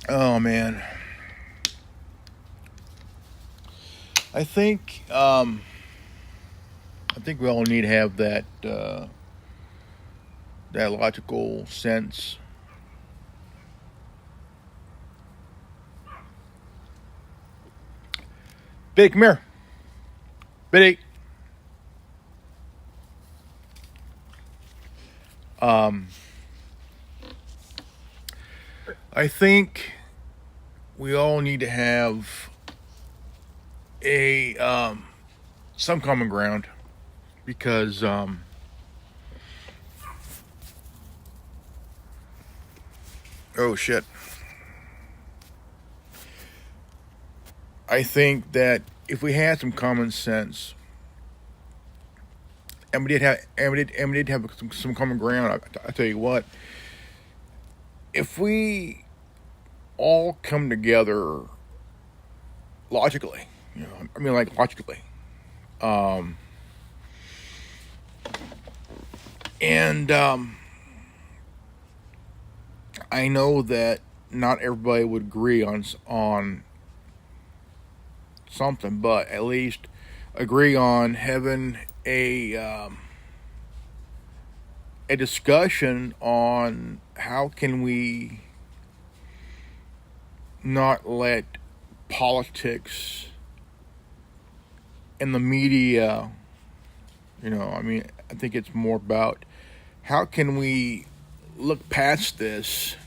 Oh man, I think I think we all need to have that logical sense. Biddy, come here. Biddy. Um, I think we all need to have a some common ground because oh shit. I think that if we had some common sense and we did have some common ground, I tell you what, if we all come together logically, I mean like logically, um, and I know that not everybody would agree on something, but at least agree on having a discussion on how can we not let politics and the media, I mean, I think it's more about how can we look past this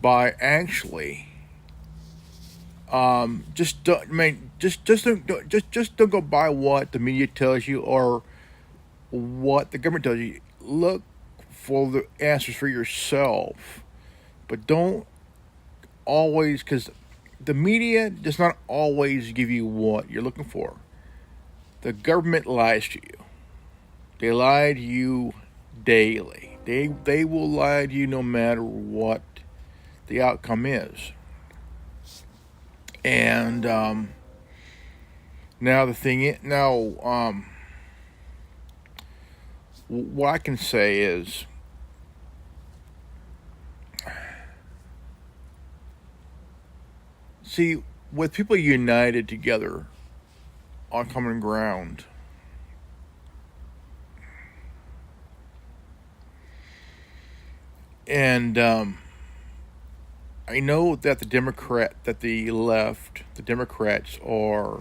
by actually just don't, I mean just don't go by what the media tells you or what the government tells you. Look for the answers for yourself, but don't always, because the media does not always give you what you're looking for. The government lies to you. They lie to you daily. They will lie to you no matter what the outcome is. And now the thing is, what I can say is, see, with people united together on common ground, and I know that the Democrats are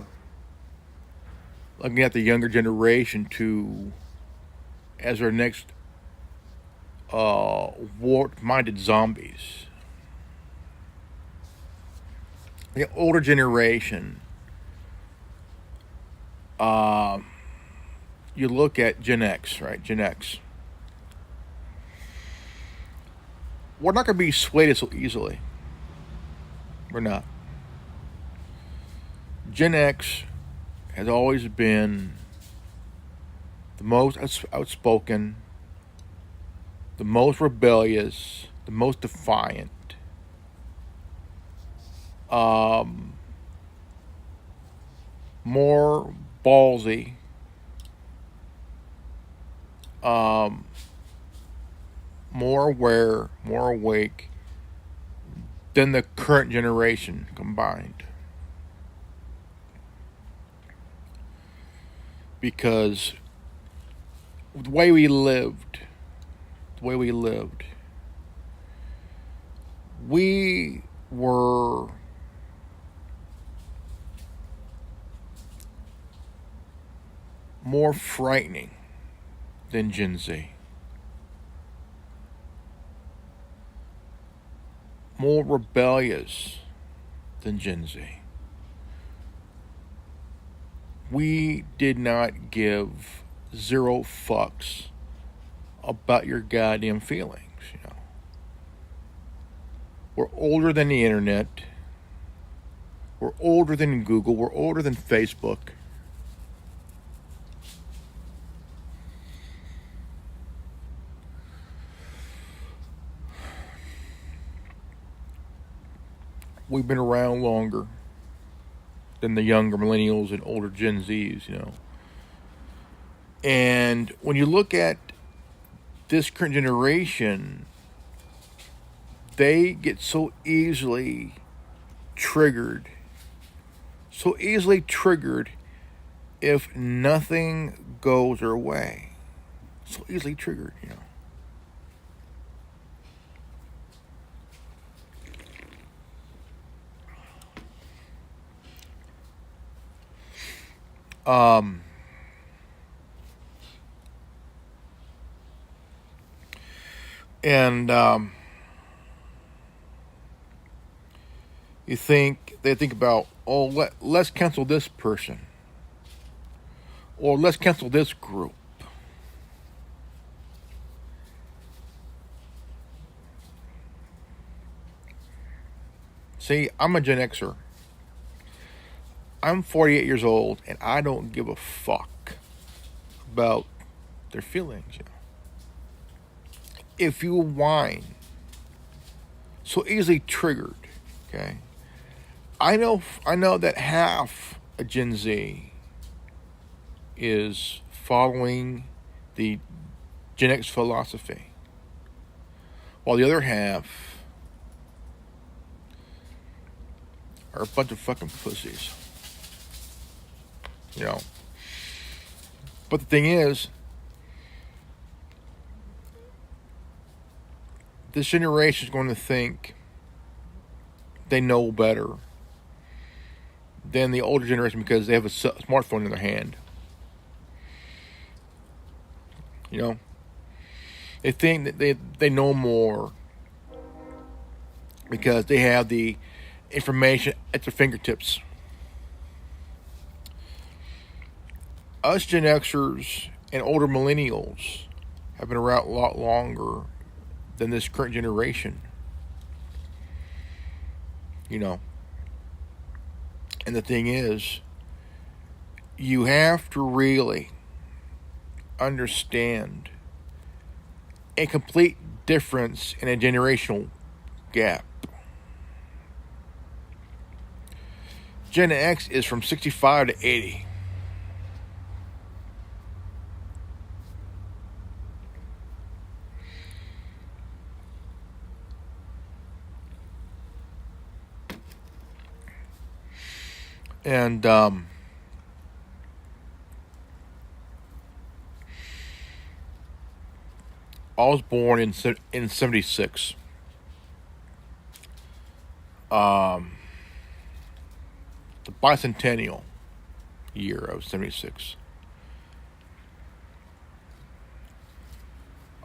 looking at the younger generation to as their next warped-minded zombies. The older generation, uh, you look at Gen X, right? Gen X. We're not going to be swayed so easily. We're not. Gen X has always been the most outspoken, the most rebellious, the most defiant. Um, More ballsy, um, more aware, more awake than the current generation combined. Because the way we lived, the way we lived, we were more frightening than Gen Z, more rebellious than Gen Z. We did not give zero fucks about your goddamn feelings. We're older than the internet. We're older than Google. We're older than Facebook. We've been around longer than the younger millennials and older Gen Zs. And when you look at this current generation, they get triggered, so easily triggered if nothing goes their way. So easily triggered, you know. And they think about, oh, let's cancel this person, or let's cancel this group. See, I'm a Gen Xer. I'm 48 years old, and I don't give a fuck about their feelings. You know? If you whine, so easily triggered, okay? I know that half a Gen Z is following the Gen X philosophy, while the other half are a bunch of fucking pussies. You know. But the thing is, this generation is going to think they know better than the older generation because they have a smartphone in their hand. You know, they think that they know more because they have the information at their fingertips. Us Gen Xers and older millennials have been around a lot longer than this current generation. You know. And the thing is, you have to really understand a complete difference in a generational gap. Gen X is from 65 to 80. And I was born in 76. The bicentennial year of 76.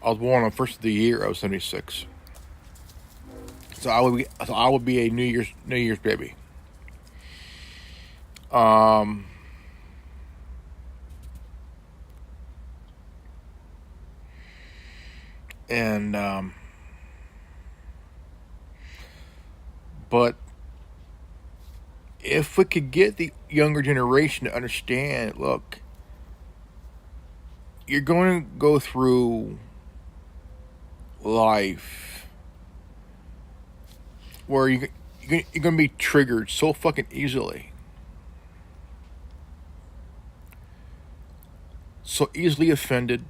I was born on the first of the year of 76. So I would be a New Year's baby. But if we could get the younger generation to understand, look, you're going to go through life where you're going to be triggered so fucking easily. So easily offended.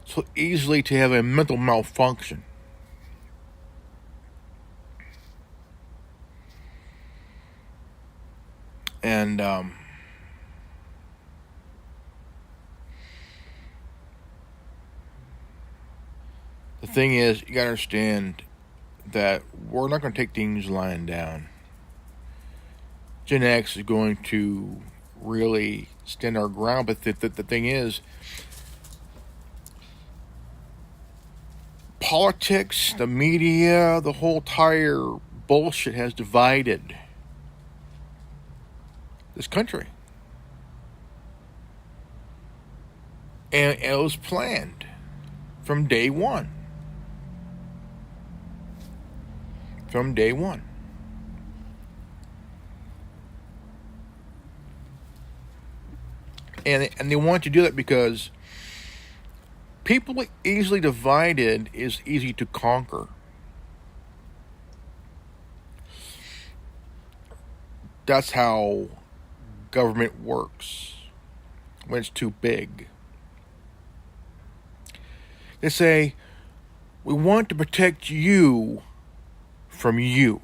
So easily to have a mental malfunction. And the thing is, you gotta understand that we're not going to take things lying down. Gen X is going to really stand our ground, but the thing is, politics, the media, the whole entire bullshit has divided this country. And it was planned from day one. From day one. And they want to do that because people easily divided is easy to conquer. That's how government works when it's too big. They say, we want to protect you from you.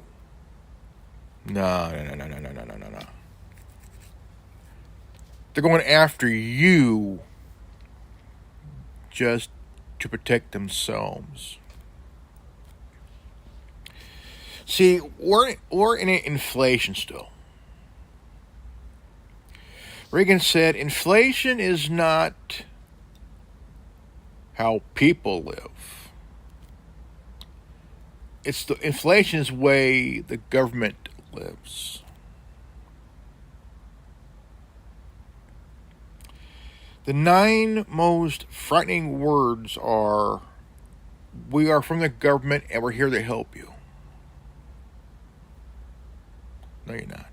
No, no, no, no, no, no, no, no, no. They're going after you just to protect themselves. See, we're in an inflation still. Reagan said inflation is not how people live. It's the inflation is the way the government lives. The 9 most frightening words are, we are from the government and we're here to help you. No, you're not.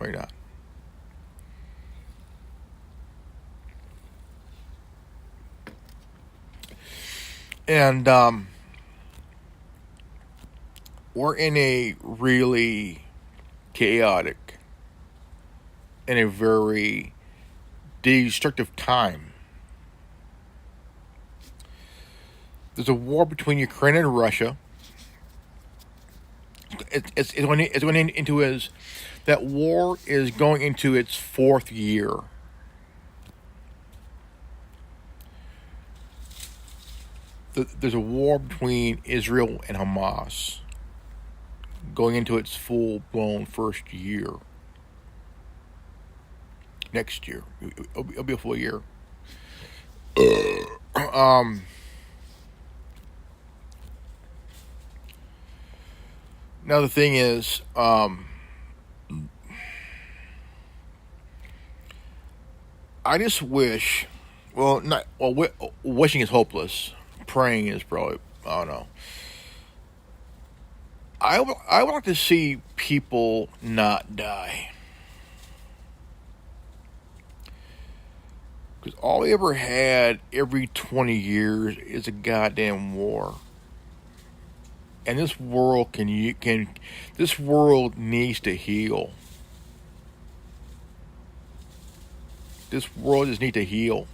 No, you're not. And we're in a really chaotic and a very destructive time. There's a war between Ukraine and Russia. It's going into his, that war is going into its 4th year. There's a war between Israel and Hamas going into its full-blown 1st year. Next year. It'll be a full year. Now the thing is, I just wish, wishing is hopeless. Praying is probably, I don't know. I would like to see people not die. Because all we ever had every 20 years is a goddamn war. And this world this world needs to heal. This world just needs to heal.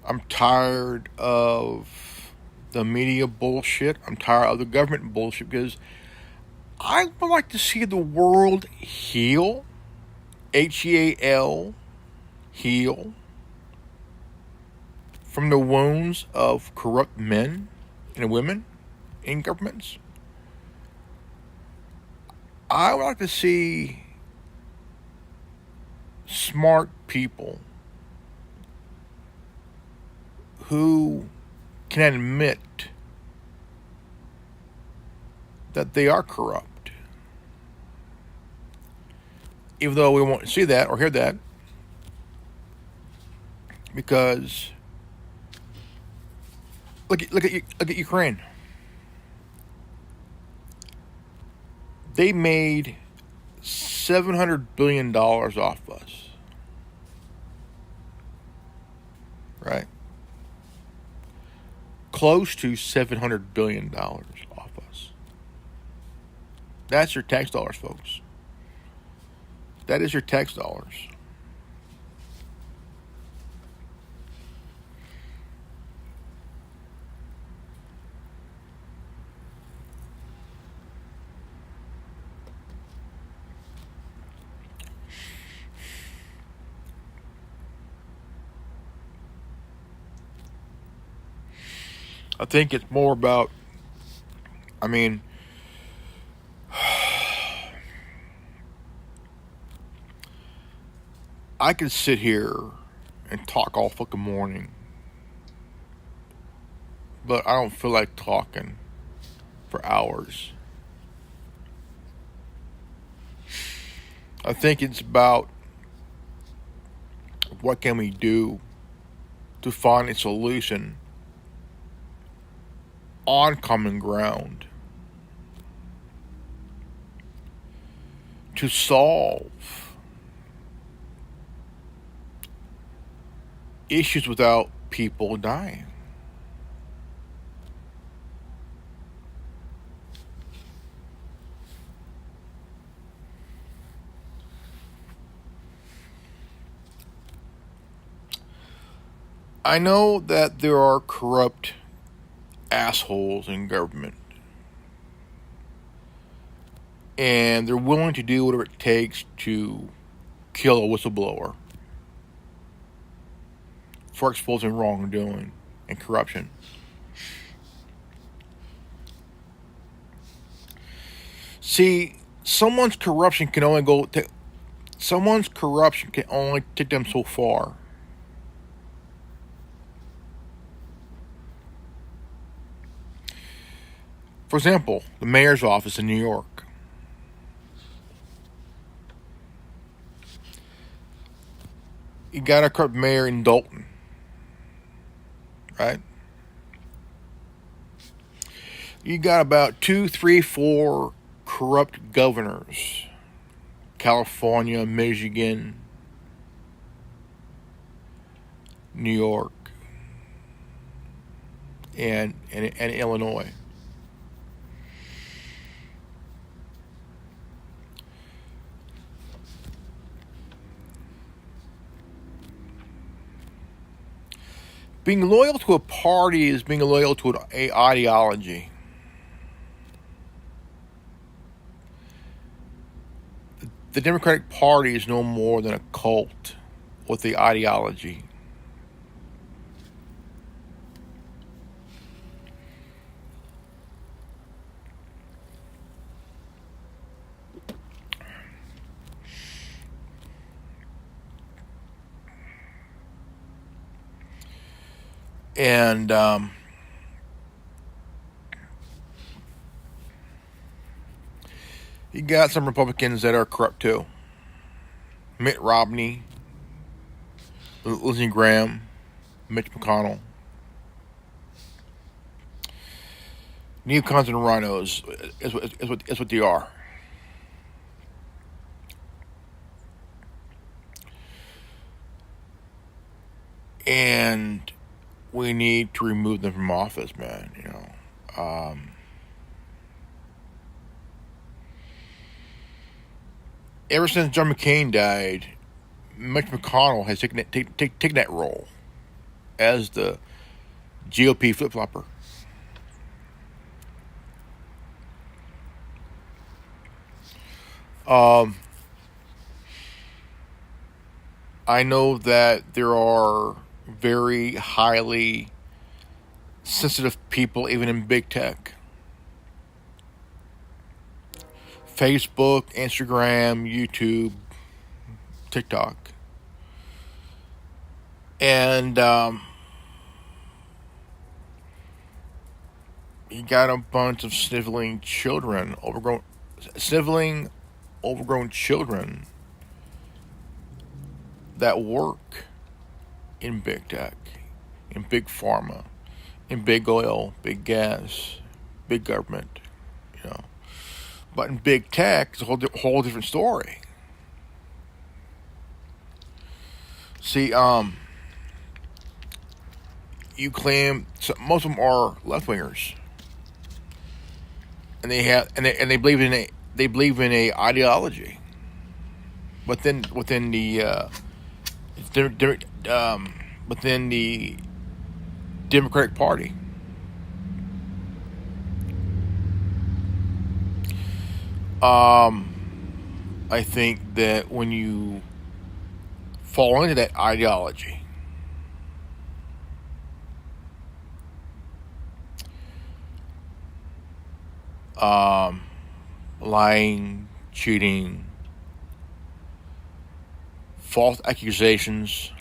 I'm tired of the media bullshit. I'm tired of the government bullshit because I would like to see the world heal. Heal. Heal. From the wounds of corrupt men and women in governments. I would like to see smart people who can admit that they are corrupt. Even though we won't see that or hear that. Because look at Ukraine. They made $700 billion off us. Right? Close to $700 billion off us. That's your tax dollars, folks. That is your tax dollars. I think it's more about, I could sit here and talk all fucking morning, but I don't feel like talking for hours. I think it's about what can we do to find a solution on common ground to solve issues without people dying. I know that there are corrupt assholes in government, and they're willing to do whatever it takes to kill a whistleblower for exposing wrongdoing and corruption. See, someone's corruption can only take them so far. For example, the mayor's office in New York. You got a corrupt mayor in Dalton, right? You got about 2, 3, 4 corrupt governors. California, Michigan, New York, and Illinois. Being loyal to a party is being loyal to an ideology. The Democratic Party is no more than a cult with the ideology. And you got some Republicans that are corrupt too. Mitt Romney, Lindsey Graham, Mitch McConnell. Neocons and rhinos is what they are. And we need to remove them from office, man. Ever since John McCain died, Mitch McConnell has taken that role as the GOP flip flopper. I know that there are very highly sensitive people, even in big tech. Facebook, Instagram, YouTube, TikTok. And you got a bunch of sniveling, overgrown children that work in big tech, in big pharma, in big oil, big gas, big government, you know. But in big tech, it's a whole different story. See, you claim most of them are left wingers, and they believe in a ideology. But then within the Democratic Party, I think that when you fall into that ideology, lying, cheating, false accusations,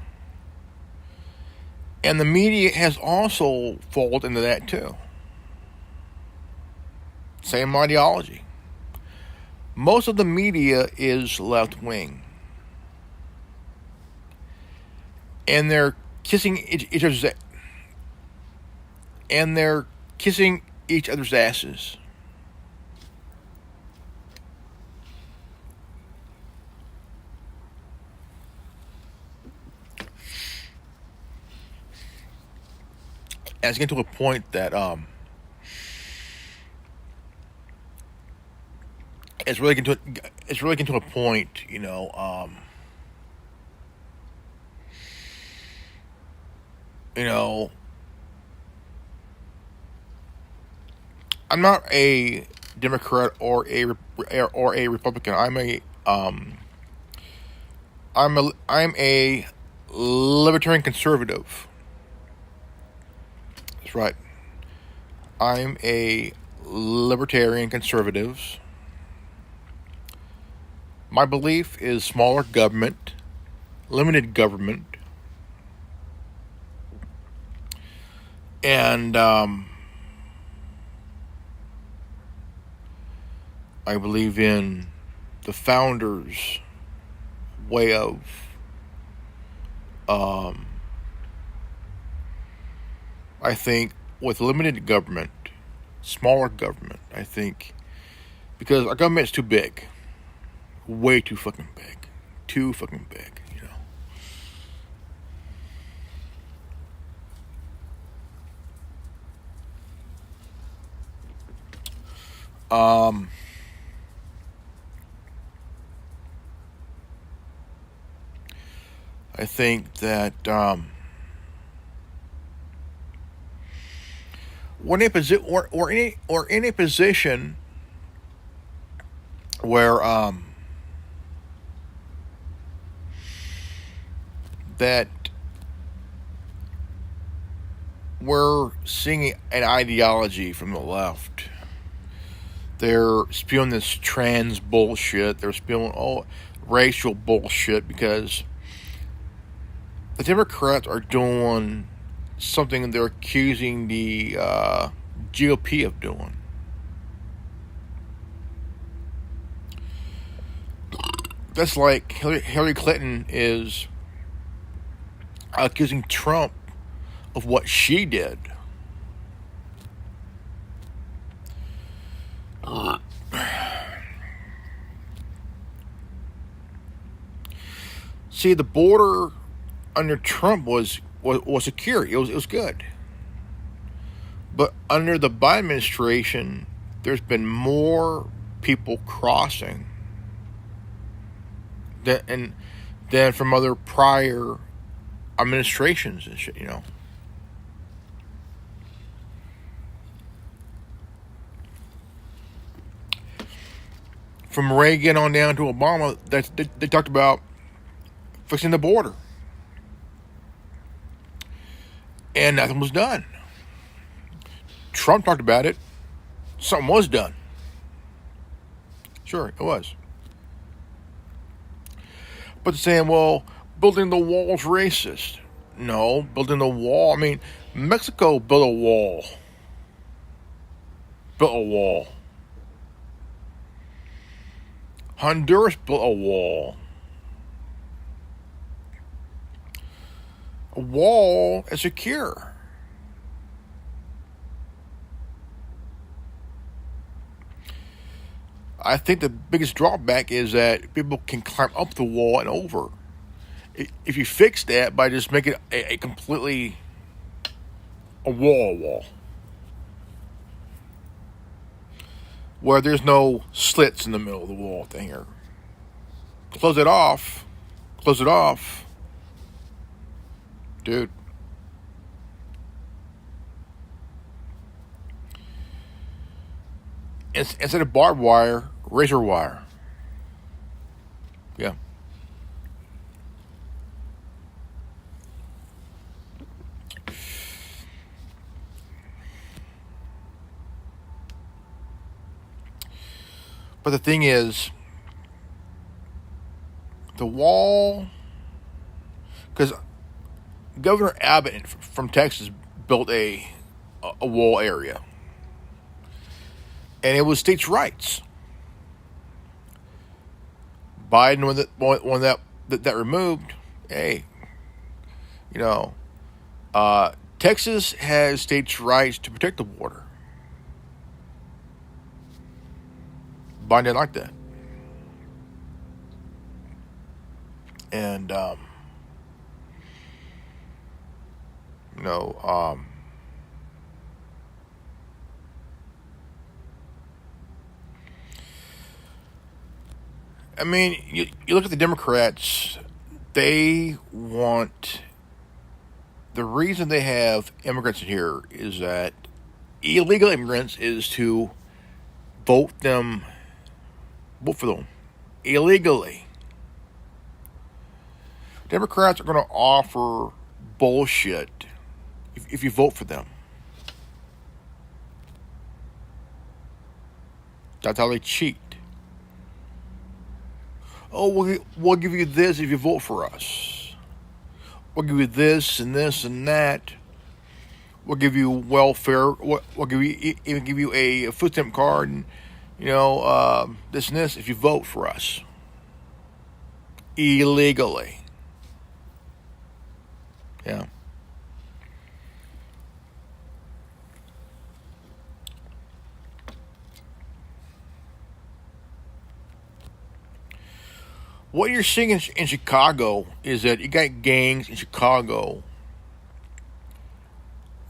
and the media has also fallen into that too. Same ideology. Most of the media is left wing, and they're kissing each other's asses. And it's getting to a point that it's really getting to a point, you know, I'm not a Democrat or a Republican. I'm a libertarian conservative. That's right. I'm a libertarian conservative. My belief is smaller government, limited government, and I believe in the founders' way of I think with limited government, smaller government, I think because our government is too big, way too fucking big, too fucking big, I think that we're in a position where that we're seeing an ideology from the left. They're spewing this trans bullshit. They're spewing racial bullshit because the Democrats are doing something they're accusing the GOP of doing. That's like Hillary Clinton is accusing Trump of what she did. See, the border under Trump was secure. It was good. But under the Biden administration, there's been more people crossing than from other prior administrations and shit, From Reagan on down to Obama, they talked about fixing the border. And nothing was done. Trump talked about it. Something was done. Sure, it was. But saying, well, building the wall's racist. No, building the wall. I mean, Mexico built a wall. Honduras built a wall. A wall is secure. I think the biggest drawback is that people can climb up the wall and over. If you fix that by just making it a completely a wall, where there's no slits in the middle of the wall thing here. Close it off, dude. Instead of barbed wire, razor wire. Yeah. But the thing is, the wall, because Governor Abbott from Texas built a wall area, and it was states' rights. Biden, when that removed, hey, Texas has states' rights to protect the border. Biden didn't like that. And, I mean, you look at the Democrats, they want, the reason they have immigrants here is that illegal immigrants is to vote them, vote for them illegally. Democrats are going to offer bullshit if you vote for them. That's how they cheat. Oh, we'll give you this if you vote for us. We'll give you this and this and that. We'll give you welfare. We'll give you even give you a food stamp card, and this and this if you vote for us illegally. Yeah. What you're seeing in Chicago is that you got gangs in Chicago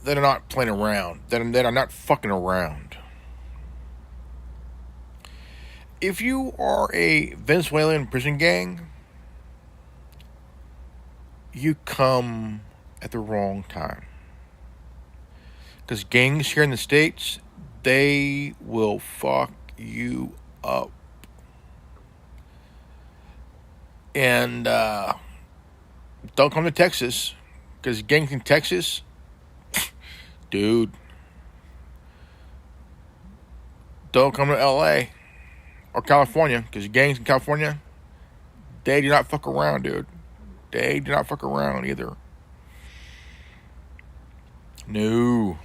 that are not playing around, that are not fucking around. If you are a Venezuelan prison gang, you come at the wrong time. Because gangs here in the States, they will fuck you up. And don't come to Texas, because gangs in Texas, dude, don't come to LA or California, because gangs in California, they do not fuck around, dude. They do not fuck around either. No.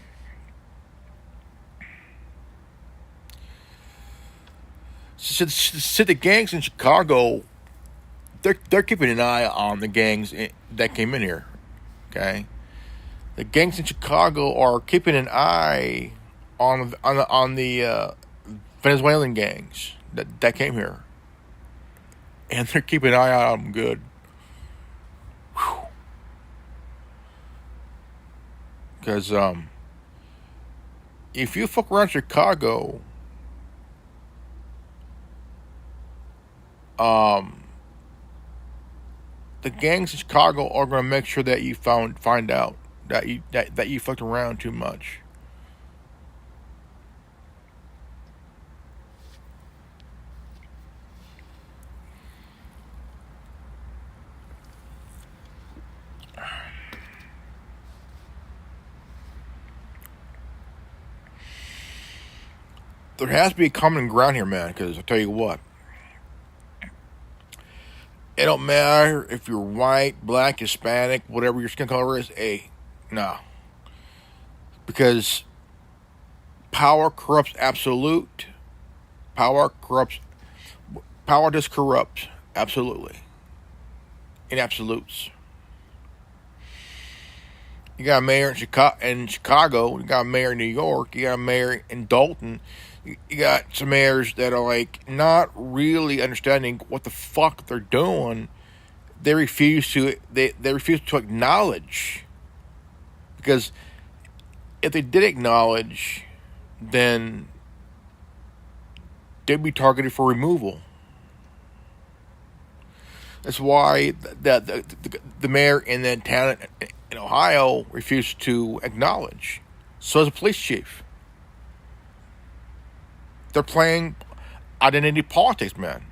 So the gangs in Chicago, they're keeping an eye on the gangs that came in here. Okay, the gangs in Chicago are keeping an eye on the Venezuelan gangs that came here, and they're keeping an eye on them good. Because if you fuck around Chicago, the gangs in Chicago are going to make sure that you find out that you fucked around too much. There has to be a common ground here, man, because I'll tell you what. It don't matter if you're white, black, Hispanic, whatever your skin color is. Hey, no. Because power corrupts absolute. Power just corrupts. Absolutely. In absolutes. You got a mayor in Chicago. You got a mayor in New York. You got a mayor in Dalton. You got some mayors that are like not really understanding what the fuck they're doing. They refuse to acknowledge, because if they did acknowledge, then they'd be targeted for removal. That's why the mayor in that town in Ohio refused to acknowledge. So does the police chief. They're playing identity politics, man.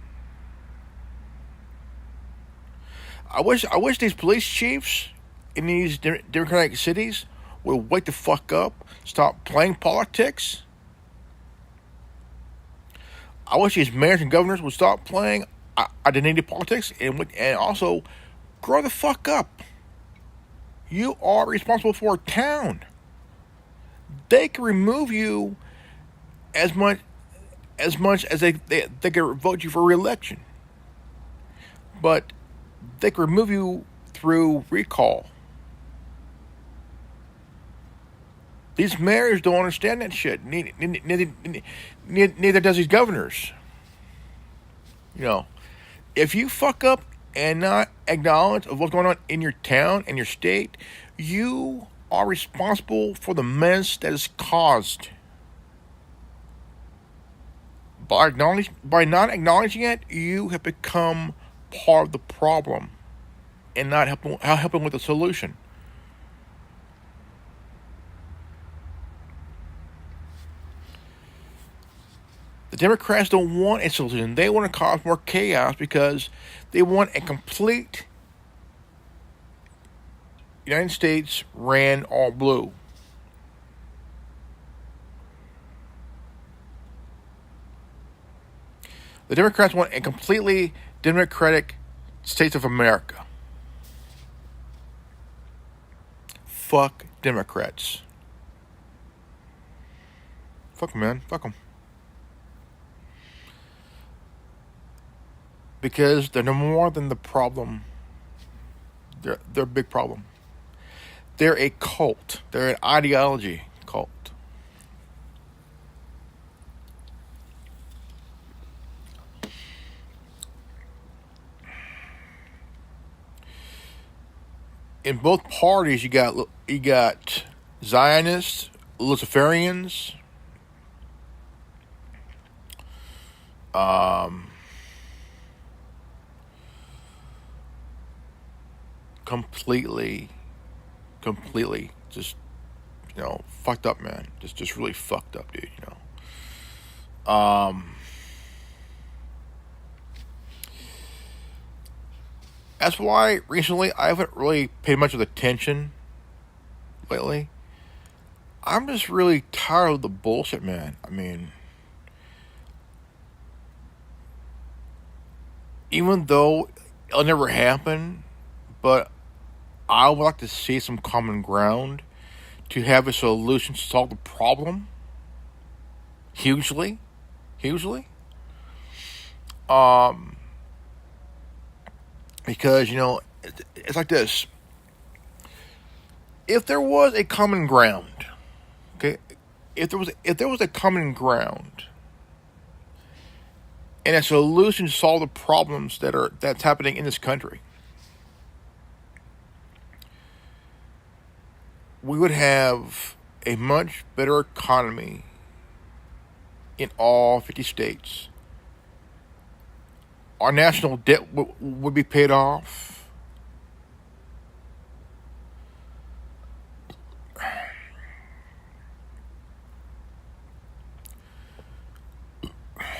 I wish these police chiefs in these democratic cities would wake the fuck up, stop playing politics. I wish these mayors and governors would stop playing identity politics and also grow the fuck up. You are responsible for a town. They can remove you as much as they can vote you for re-election. But they can remove you through recall. These mayors don't understand that shit. Neither does these governors. If you fuck up and not acknowledge of what's going on in your town and your state, you are responsible for the mess that is caused By not acknowledging it, you have become part of the problem and not helping with the solution. The Democrats don't want a solution. They want to cause more chaos because they want a complete United States ran all blue. The Democrats want a completely democratic States of America. Fuck Democrats. Fuck them, man. Fuck them. Because they're no more than the problem. They're a big problem. They're a cult. They're an ideology cult. In both parties, you got Zionists, Luciferians, completely just fucked up, man. Just really fucked up, dude. That's why recently I haven't really paid much of attention lately. I'm just really tired of the bullshit, man. I mean, even though it'll never happen, but I would like to see some common ground to have a solution to solve the problem. Hugely. Because, it's like this. If there was a common ground, okay? If there was a common ground and a solution to solve the problems that's happening in this country, we would have a much better economy in all 50 states. Our national debt would be paid off.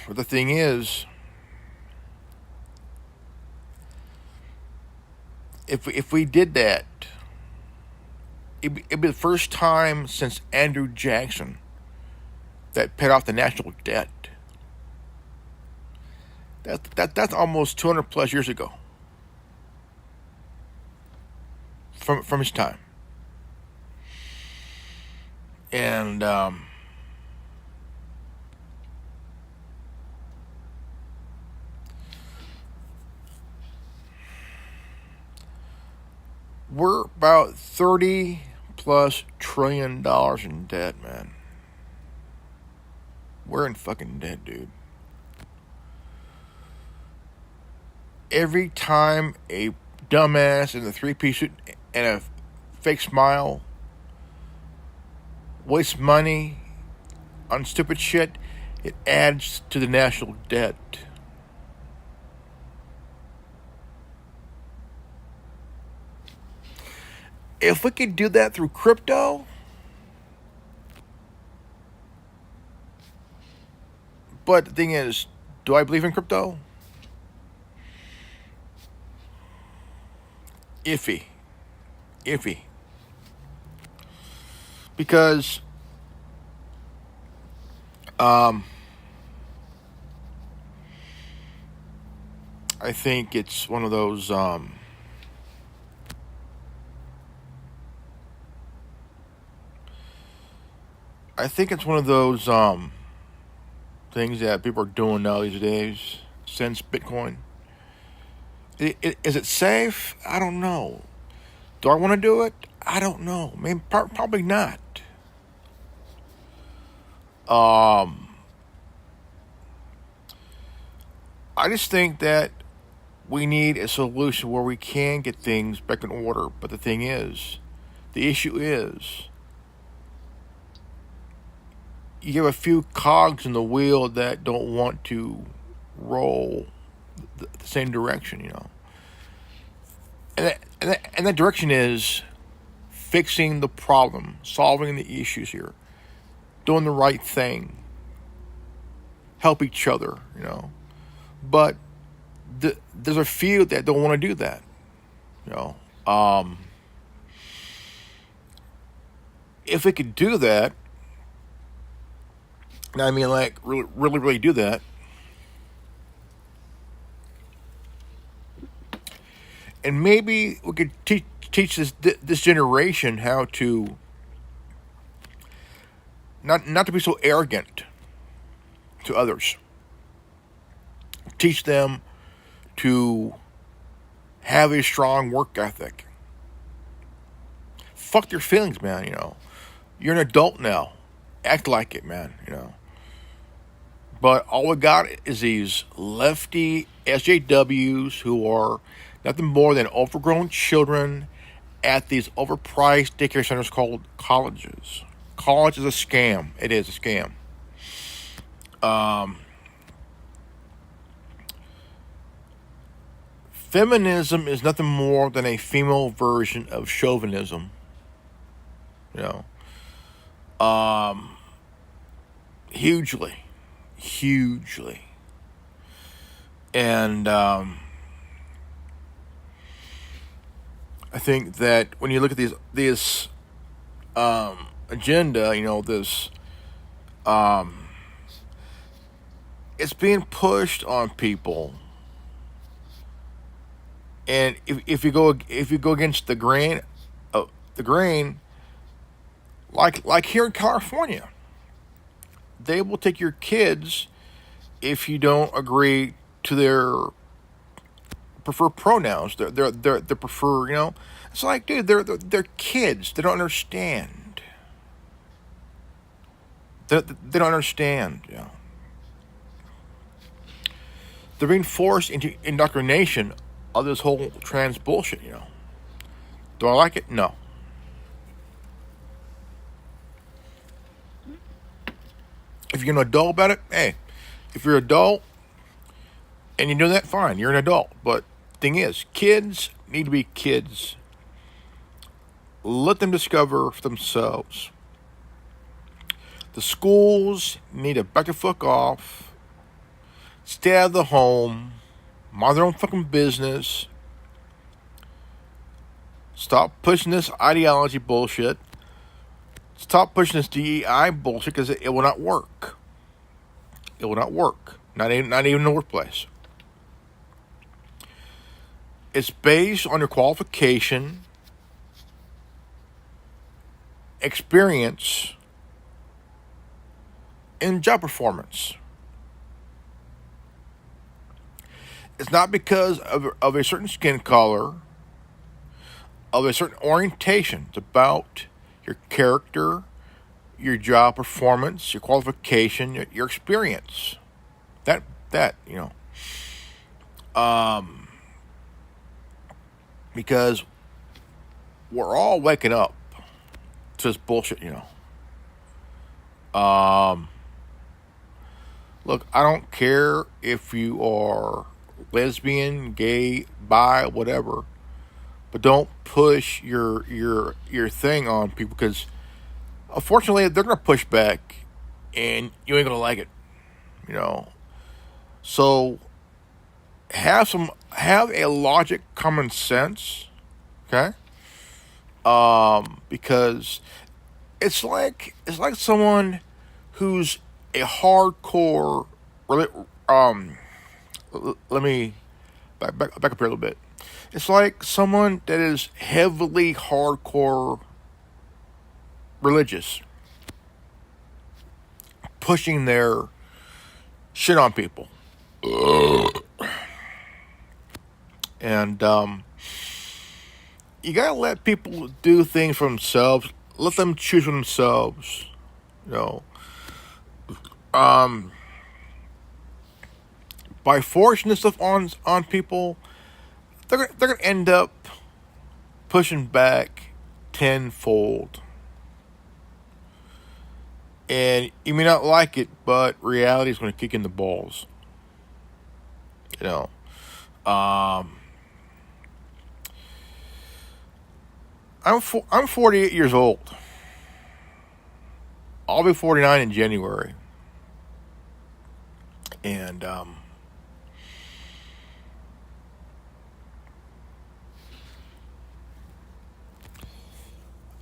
But the thing is, if we did that, it'd be the first time since Andrew Jackson that paid off the national debt. That's almost 200 plus years ago from his time. And we're about $30+ trillion in debt, man. We're in fucking debt, dude. Every time a dumbass in a three-piece suit and a fake smile wastes money on stupid shit, it adds to the national debt. If we could do that through crypto, but the thing is, do I believe in crypto? Iffy. Because I think it's one of those things that people are doing now these days since Bitcoin. Is it safe? I don't know. Do I want to do it? I don't know. Maybe probably not. I just think that we need a solution where we can get things back in order. But the issue is, you have a few cogs in the wheel that don't want to roll the same direction, And that direction is fixing the problem, solving the issues here, doing the right thing, help each other. But there's a few that don't want to do that, you know. If we could do that, I mean, like, really, really, really do that, and maybe we could teach this generation how to not to be so arrogant to others. Teach them to have a strong work ethic. Fuck your feelings, man. You're an adult now. Act like it, man. But all we got is these lefty SJWs who are nothing more than overgrown children at these overpriced daycare centers called colleges. College is a scam. It is a scam. Feminism is nothing more than a female version of chauvinism. Hugely. And I think that when you look at this agenda, this it's being pushed on people, and if you go against the grain, like here in California, they will take your kids if you don't agree to their preferred pronouns. Their prefer. It's like, dude, they're kids. They don't understand. They don't understand. They're being forced into indoctrination of this whole trans bullshit. Do I like it? No. If you're an adult about it, hey, if you're an adult and you know that, fine, you're an adult. But thing is, kids need to be kids. Let them discover for themselves. The schools need to back the fuck off, stay out of the home, mind their own fucking business, stop pushing this ideology bullshit. Stop pushing this DEI bullshit, because it will not work. It will not work. Not even in the workplace. It's based on your qualification, experience, and job performance. It's not because of a certain skin color, of a certain orientation. It's about your character, your job performance, your qualification, your experience. That because we're all waking up to this bullshit. Look, I don't care if you are lesbian, gay, bi, whatever, but don't push your thing on people, because unfortunately they're gonna push back, and you ain't gonna like it. So have a logic, common sense, okay? Because it's like someone who's a hardcore. Let me back up here a little bit. It's like someone that is heavily hardcore religious, pushing their shit on people. And you gotta let people do things for themselves. Let them choose for themselves. By forcing this stuff on people, they're gonna end up pushing back tenfold. And you may not like it, but reality is going to kick in the balls. You know, um, I'm 48 years old. I'll be 49 in January, and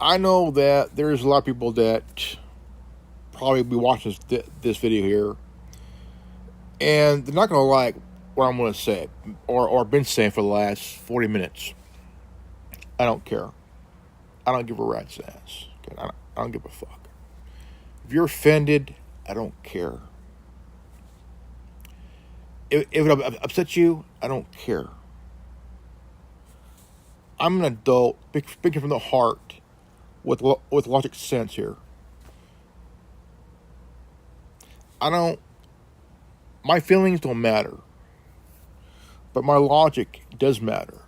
I know that there's a lot of people that probably be watching this video here, and they're not going to like what I'm going to say or been saying for the last 40 minutes. I don't care. I don't give a rat's ass. Okay? I don't give a fuck. If you're offended, I don't care. If it upsets you, I don't care. I'm an adult, speaking from the heart, with logic sense here. I don't. My feelings don't matter, but my logic does matter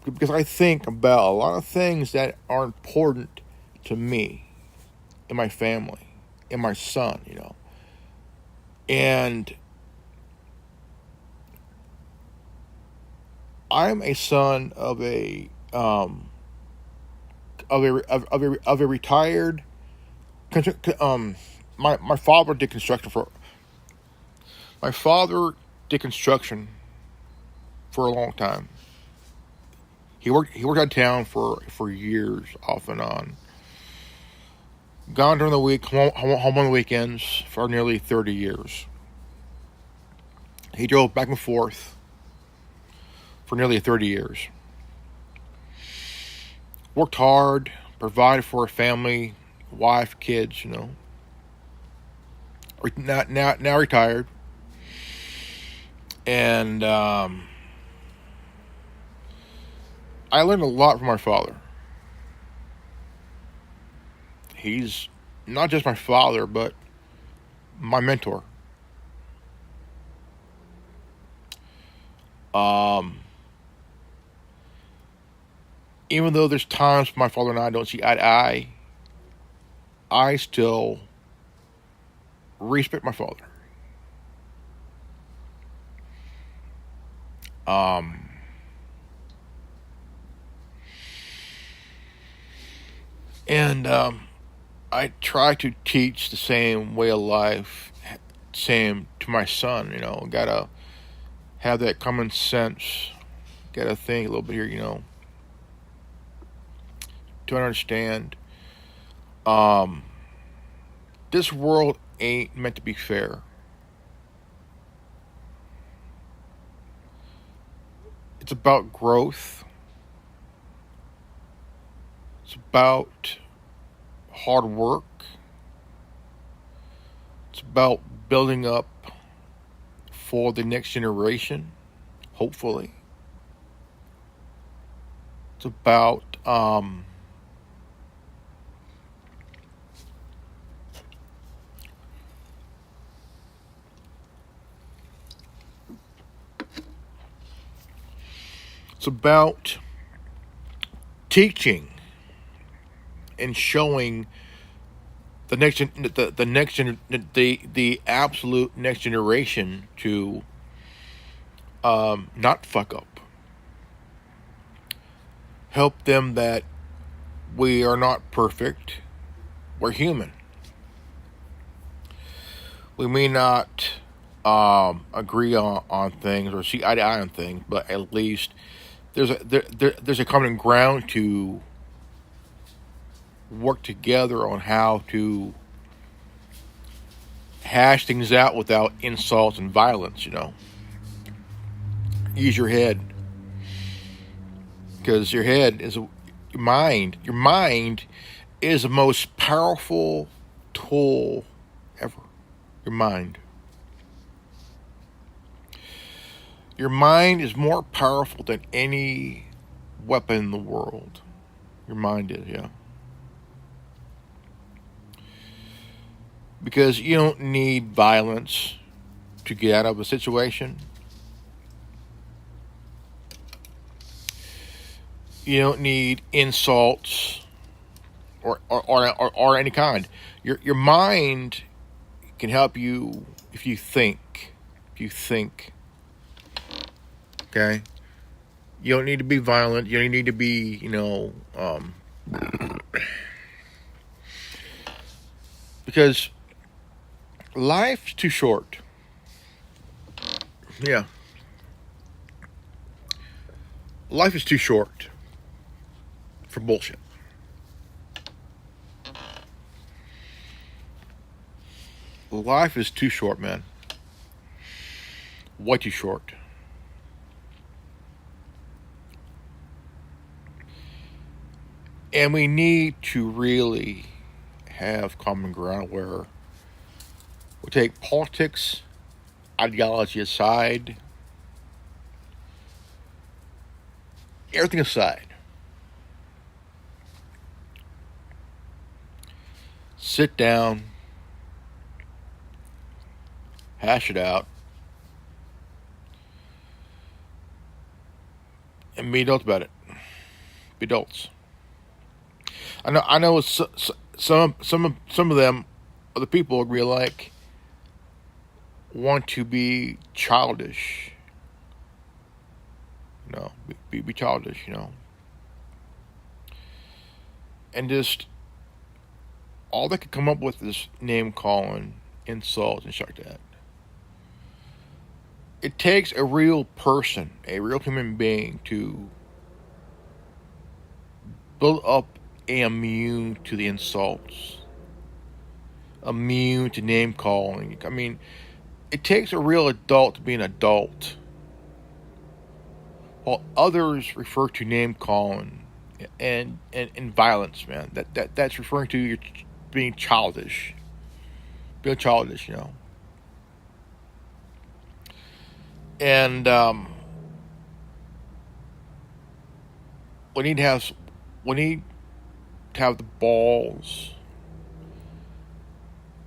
because I think about a lot of things that are important to me, and my family, and my son. And I'm a son of a retired. My father did construction for. My father did construction for a long time. He worked out of town for years, off and on. Gone during the week, home on the weekends for nearly 30 years. He drove back and forth for nearly 30 years. Worked hard, provided for a family, wife, kids. Now retired, and I learned a lot from my father. He's not just my father, but my mentor. Even though there's times my father and I don't see eye to eye, I still respect my father. And I try to teach the same way of life, same to my son. Gotta have that common sense. Gotta think a little bit here. To understand. This world ain't meant to be fair. It's about growth. It's about hard work. It's about building up for the next generation, hopefully. It's about teaching and showing the absolute next generation to not fuck up. Help them that we are not perfect. We're human. We may not agree on things or see eye to eye on things, but at least there's a common ground to work together on how to hash things out without insults and violence. Use your head, because your head is your mind. Your mind is the most powerful tool ever. Your mind. Your mind is more powerful than any weapon in the world. Your mind is, yeah. Because you don't need violence to get out of a situation. You don't need insults or any kind. Your mind can help you if you think. If you think, okay. You don't need to be violent. You don't need to be, because life's too short. Yeah. Life is too short for bullshit. Life is too short, man. Way too short. And we need to really have common ground where we take politics, ideology aside, everything aside. Sit down, hash it out, and be adults about it. Be adults. I know. Some of them, other people, agree like want to be childish. Be childish. And just all they could come up with is name calling, insults, and shit like that. It takes a real person, a real human being, to build up immune to the insults, immune to name calling. I mean, it takes a real adult to be an adult, while others refer to name calling and violence. Man, that's referring to you being childish, And we need to have the balls,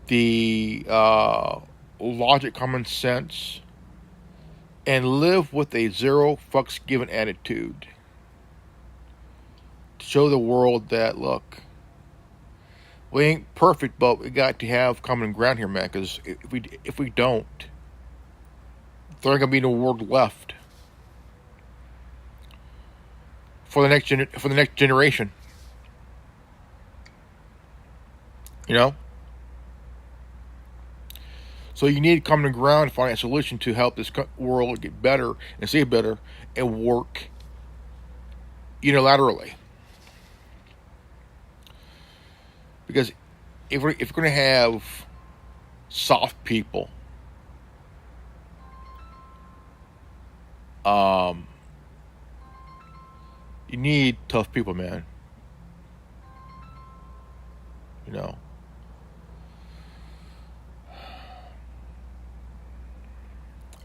the logic, common sense, and live with a zero fucks given attitude to show the world that, look, we ain't perfect, but we got to have common ground here, man. Because if we don't, there ain't gonna be no world left for the next generation. So you need common ground to find a solution to help this world get better and stay better and work unilaterally. Because if we're going to have soft people, you need tough people, man.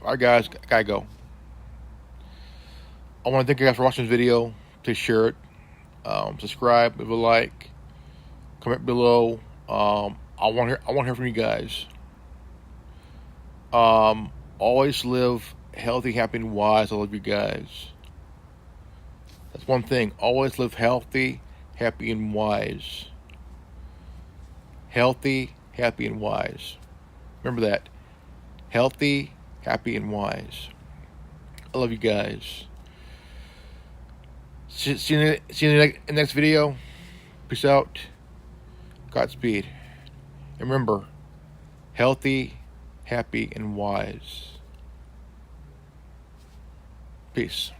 Alright, guys, I gotta go. I want to thank you guys for watching this video. Please share it. Subscribe, leave a like, comment below. I want to hear from you guys. Always live healthy, happy, and wise. I love you guys. That's one thing. Always live healthy, happy, and wise. Healthy, happy, and wise. Remember that. Healthy, happy, and wise. I love you guys. See you in the next video. Peace out. Godspeed. And remember, healthy, happy, and wise. Peace.